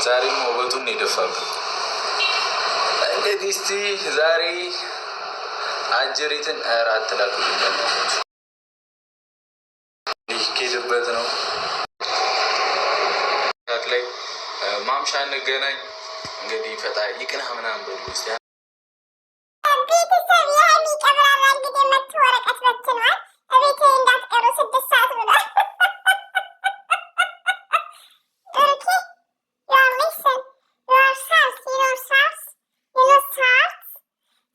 ዛሬም ውበቱን የደፋብን። እንግዲህ እስቲ ዛሬ አጀሪትን እራት ላኩልኛለች። ይህ ከሄድበት ነው ላይ ማምሻ እንገናኝ። እንግዲህ ፈጣሪ ይቅና ምናምን በሉ ስ ቤተሰብ የሀይሚ ቀብራራ እንግዲህ መቶ ወረቀት በትኗል። እቤቴ እንዳትቀሩ 6 ሰዓት ብሏል። ብሩኬ your mission, your source, your source, your source,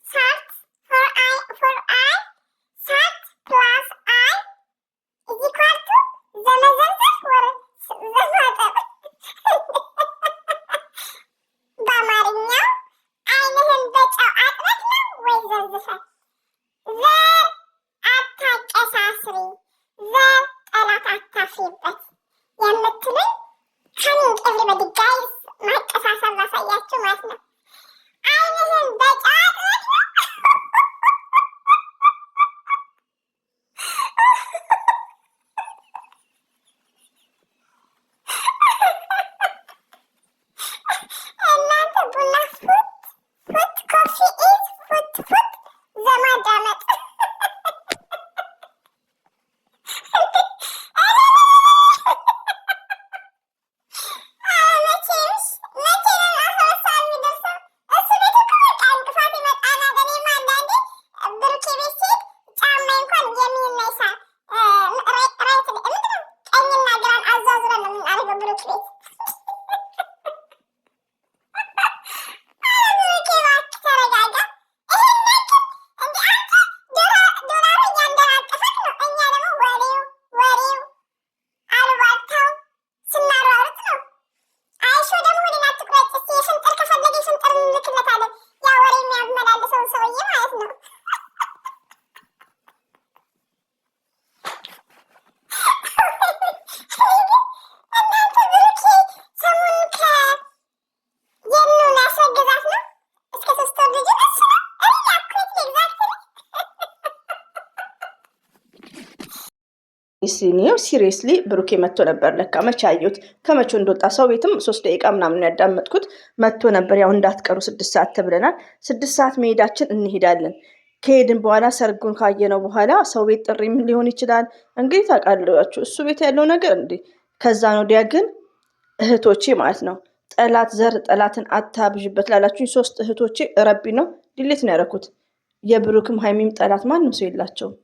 source for I, source plus I is equal to ዘመዘርዘር ወር ዘማጠር በአማርኛው አይንህን በጨው አጥበት ነው ወይ ዘርዝፈህ ዘር አታቀሳስሪ ዘር ጠላት አታፍሪበት የምትሉኝ ከሚንቅ ኤቭሪባዲ ጋይስ ማቀሳሰር ላሳያችሁ ማለት ነው። አይንህን በጨው አጥበት ነው እናንተ ቡና ፉት ኮፊ ኢዝ ፉት ዘማዳመጥ ሲሪየስሊ ብሩኬ መጥቶ ነበር። ለካ መቼ አየሁት? ከመቼ እንደወጣ ሰው ቤትም 3 ደቂቃ ምናምን ያዳመጥኩት መጥቶ ነበር። ያው እንዳትቀሩ 6 ሰዓት ተብለናል። 6 ሰዓት መሄዳችን እንሄዳለን። ከሄድን በኋላ ሰርጉን ካየነው በኋላ ሰው ቤት ጥሪ ምን ሊሆን ይችላል እንግዲህ ታውቃላችሁ፣ እሱ ቤት ያለው ነገር እንዴ። ከዛ ነው ዲያ ግን እህቶቼ ማለት ነው ጠላት ዘር ጠላትን አታብዥበት ላላችሁኝ 3 እህቶቼ ረቢ ነው ዲሌት ነው ያደረኩት። የብሩክም ሃይሚም ጠላት ማንም ሰው የላቸውም።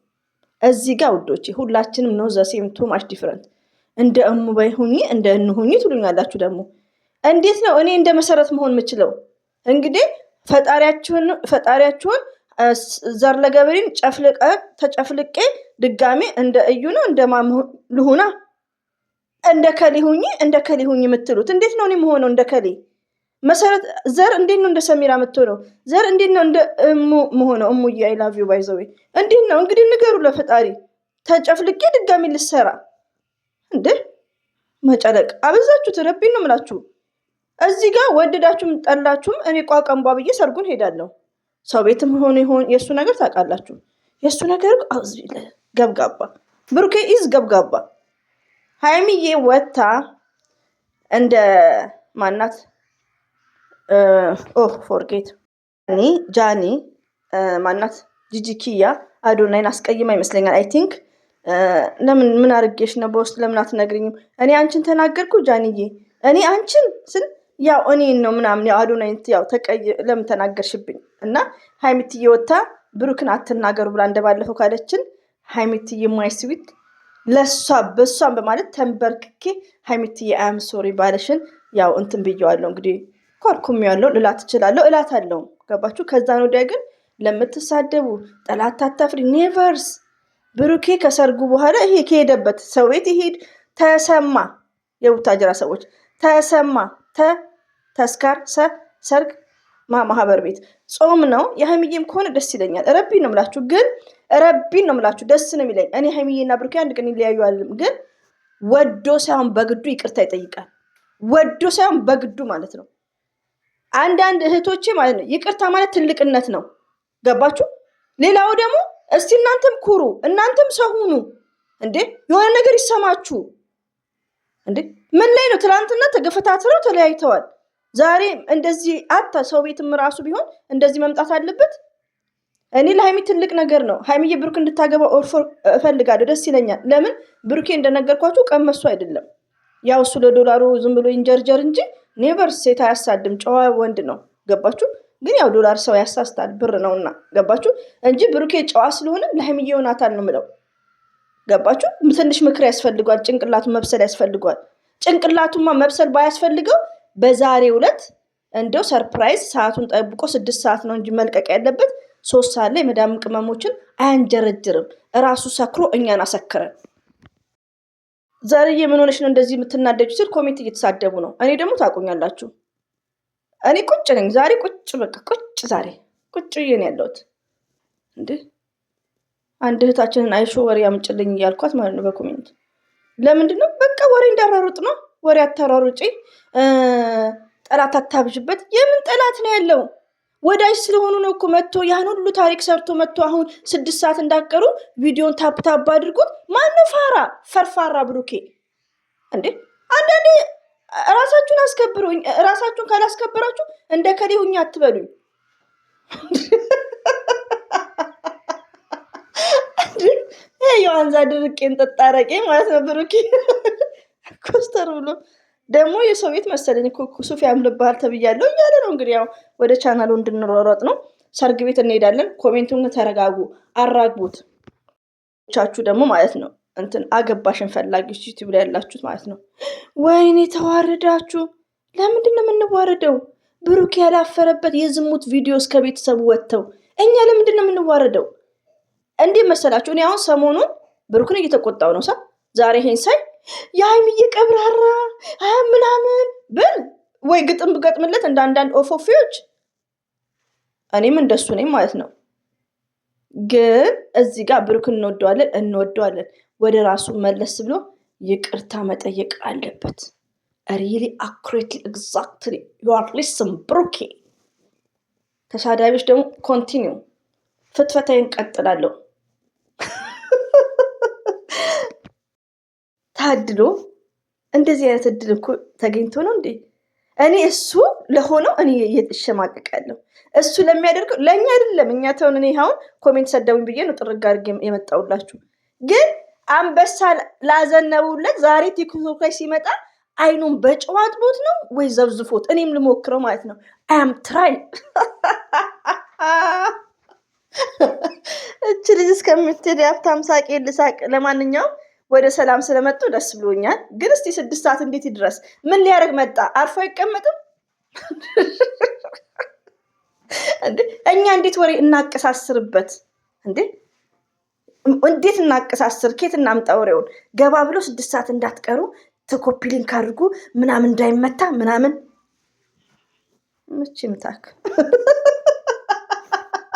እዚህ ጋር ውዶቼ ሁላችንም ነው ዘሴም ቱ ማች ዲፍረንት። እንደ እሙ በይ ሁኚ እንደ እኑ ሁኚ ትሉኛላችሁ። ደግሞ እንዴት ነው እኔ እንደ መሰረት መሆን የምችለው? እንግዲህ ፈጣሪያችሁን ዘር ለገበሬን ተጨፍልቄ ድጋሜ እንደ እዩ ነው እንደ ልሁና እንደ ከሊ ሁኚ የምትሉት እንዴት ነው? እኔ መሆነው እንደ ከሊ መሰረት ዘር እንዴት ነው እንደ ሰሚራ የምትሆነው? ዘር እንዴት ነው እንደ እሙ መሆነው? እሙዬ አይ ላቭ ዩ ባይ ዘ ዌይ እንዴት ነው እንግዲህ ንገሩ ለፈጣሪ። ተጨፍልቄ ድጋሚ ልሰራ እንዴ? መጨለቅ አበዛችሁ። ረቢን ነው የምላችሁ። እዚህ ጋር ወደዳችሁም ጠላችሁም እኔ ቋቀምቧ ብዬ ሰርጉን ሄዳለሁ። ሰው ቤትም ሆኖ ይሆን የእሱ ነገር ታውቃላችሁ። የእሱ ነገር ገብጋባ፣ ብሩኬ ኢዝ ገብጋባ። ሃይሚዬ ወታ እንደ ማናት ፎርጌት ጃኒ ማናት ጂጂኪያ አዶናይን አስቀይማ ይመስለኛል። አይ ቲንክ ለምን ምን አድርጌሽ ነው በውስጥ ለምን አትነግሪኝም? እኔ አንቺን ተናገርኩ ጃኒዬ፣ እኔ አንቺን ስል ያው እኔን ነው ምናምን ያው አዶናይን ያው ለምን ተናገርሽብኝ? እና ሃይሚትዬ ወታ ብሩክን አትናገሩ ብላ እንደባለፈው ካለችን ሃይሚትዬ ማይ ስዊት ለሷ በሷን በማለት ተንበርክኬ ሃይሚትዬ አም ሶሪ ባለሽን ያው እንትን ብየዋለሁ። እንግዲህ ኮርኩም ያለው ልላት እችላለሁ እላት አለው። ገባችሁ? ከዛ ነው ወዲያ ግን ለምትሳደቡ ጠላት ታታፍሪ ኔቨርስ። ብሩኬ ከሰርጉ በኋላ ይሄ ከሄደበት ሰው ቤት ይሄድ ተሰማ። የቡታጅራ ሰዎች ተሰማ ተስካር ሰርግ ማህበር ቤት ጾም ነው። የሃይሚዬም ከሆነ ደስ ይለኛል። ረቢን ነው ምላችሁ፣ ግን ረቢን ነው ምላችሁ ደስ ነው የሚለኝ። እኔ ሃይሚዬና ብሩኬ አንድ ቀን ይለያዩ አይደለም፣ ግን ወዶ ሳይሆን በግዱ ይቅርታ ይጠይቃል። ወዶ ሳይሆን በግዱ ማለት ነው። አንዳንድ እህቶቼ ማለት ነው ይቅርታ ማለት ትልቅነት ነው። ገባችሁ? ሌላው ደግሞ እስቲ እናንተም ኩሩ፣ እናንተም ሰው ሁኑ እንዴ! የሆነ ነገር ይሰማችሁ እንዴ! ምን ላይ ነው? ትናንትና ተገፈታትረው ተለያይተዋል። ዛሬ እንደዚህ ሰው ቤትም ራሱ ቢሆን እንደዚህ መምጣት አለበት። እኔ ለሀይሚ ትልቅ ነገር ነው። ሀይሚዬ ብሩክ እንድታገባ እፈልጋለሁ፣ ደስ ይለኛል። ለምን ብሩኬ እንደነገርኳችሁ ቀመሱ አይደለም። ያው እሱ ለዶላሩ ዝም ብሎ ይንጀርጀር እንጂ ኔቨር ሴት አያሳድም። ጨዋ ወንድ ነው። ገባችሁ? ግን ያው ዶላር ሰው ያሳስታል፣ ብር ነውና። ገባችሁ? እንጂ ብሩኬ ጨዋ ስለሆነ ለሀይሚዬ ይሆናታል ነው ምለው። ገባችሁ? ትንሽ ምክር ያስፈልጓል። ጭንቅላቱ መብሰል ያስፈልጓል። ጭንቅላቱማ መብሰል ባያስፈልገው በዛሬው ዕለት እንደው ሰርፕራይዝ ሰዓቱን ጠብቆ 6 ሰዓት ነው እንጂ መልቀቅ ያለበት 3 ሰዓት ላይ መዳም ቅመሞችን አያንጀረጅርም። እራሱ ሰክሮ እኛን አሰክረን። ዛሬ ምን ሆነሽ ነው እንደዚህ የምትናደጁ ሲል ኮሜንት እየተሳደቡ ነው። እኔ ደግሞ ታውቁኛላችሁ፣ እኔ ቁጭ ነኝ ዛሬ። ዛሬ ቁጭ ብዬ ነው ያለሁት። እንዴ አንድ እህታችንን አይሾ ወሬ ያምጭልኝ እያልኳት ማለት ነው በኮሜንት። ለምንድን ነው በቃ ወሬ እንዳራሩጥ ነው። ወሬ አታራሩጪ፣ ጠላት አታብዥበት። የምን ጠላት ነው ያለው? ወዳጅ ስለሆኑ ነው እኮ መጥቶ ያን ሁሉ ታሪክ ሰርቶ መጥቶ አሁን 6 ሰዓት እንዳቀሩ ቪዲዮን ታፕታፕ አድርጎት። ማነው ፈርፋራ ብሩኬ? እንዴ አንዳንዴ ራሳችሁን አስከብሩኝ። ራሳችሁን ካላስከበራችሁ እንደ ከሌ ሁኛ አትበሉኝ። ይሄ የዋንዛ ድርቄን ጠጣረቄ ማለት ነው ብሩኬ። ኮስተር ብሎ ደግሞ የሰው ቤት መሰለኝ ሱፍ ያምልብሃል ተብያለሁ እያለ ነው። እንግዲህ ያው ወደ ቻናሉ እንድንሯሯጥ ነው። ሰርግ ቤት እንሄዳለን። ኮሜንቱን ተረጋጉ፣ አራግቡት። ቻችሁ ደግሞ ማለት ነው እንትን አገባሽን ፈላጊዎች ዩቲዩብ ላይ ያላችሁት ማለት ነው። ወይኔ ተዋረዳችሁ። ለምንድን ነው የምንዋረደው? ብሩክ ያላፈረበት የዝሙት ቪዲዮ እስከ ቤተሰቡ ወጥተው እኛ ለምንድን ነው የምንዋረደው? እንዴ መሰላችሁ? እኔ አሁን ሰሞኑን ብሩክን እየተቆጣው ነው። ዛሬ ይሄን ሳይ የሀይሚዬ ቀብራራ ምናምን ብል ወይ ግጥም ብገጥምለት እንደ አንዳንድ ኦፎፊዎች እኔም እንደሱ ነኝ ማለት ነው። ግን እዚህ ጋር ብሩክን እንወደዋለን። ወደ ራሱ መለስ ብሎ ይቅርታ መጠየቅ አለበት። ሪሊ አኩሬትሊ ኤግዛክትሊ ዩ አር ሊስን ብሩኬ። ተሳዳቢዎች ደግሞ ኮንቲኒው፣ ፍትፈታዬን ቀጥላለሁ። ታድሎ እንደዚህ አይነት እድል እኮ ተገኝቶ ነው እንዴ? እኔ እሱ ለሆነው እኔ እየተሸማቀቃለሁ። እሱ ለሚያደርገው ለእኛ አይደለም። እኛ ተውን። እኔ አሁን ኮሜንት ሰደቡኝ ብዬ ነው ጥርግ አድርጌ የመጣሁላችሁ። ግን አንበሳ ላዘነቡለት ዛሬ ቲክቶክ ላይ ሲመጣ አይኑን በጨው አጥቦት ነው ወይ ዘብዝፎት? እኔም ልሞክረው ማለት ነው። አም ትራይ እች ልጅ እስከምትሄድ የሀብታም ሳቄ ልሳቅ። ለማንኛውም ወደ ሰላም ስለመጡ ደስ ብሎኛል። ግን እስቲ 6 ሰዓት እንዴት ይድረስ? ምን ሊያደርግ መጣ? አርፎ አይቀመጥም እንዴ? እኛ እንዴት ወሬ እናቀሳስርበት እንዴ? እንዴት እናቀሳስር? ኬት እናምጣ ወሬውን? ገባ ብሎ 6 ሰዓት እንዳትቀሩ ተኮፒ ሊንክ አድርጉ ምናምን እንዳይመታ ምናምን። ምች ምታክ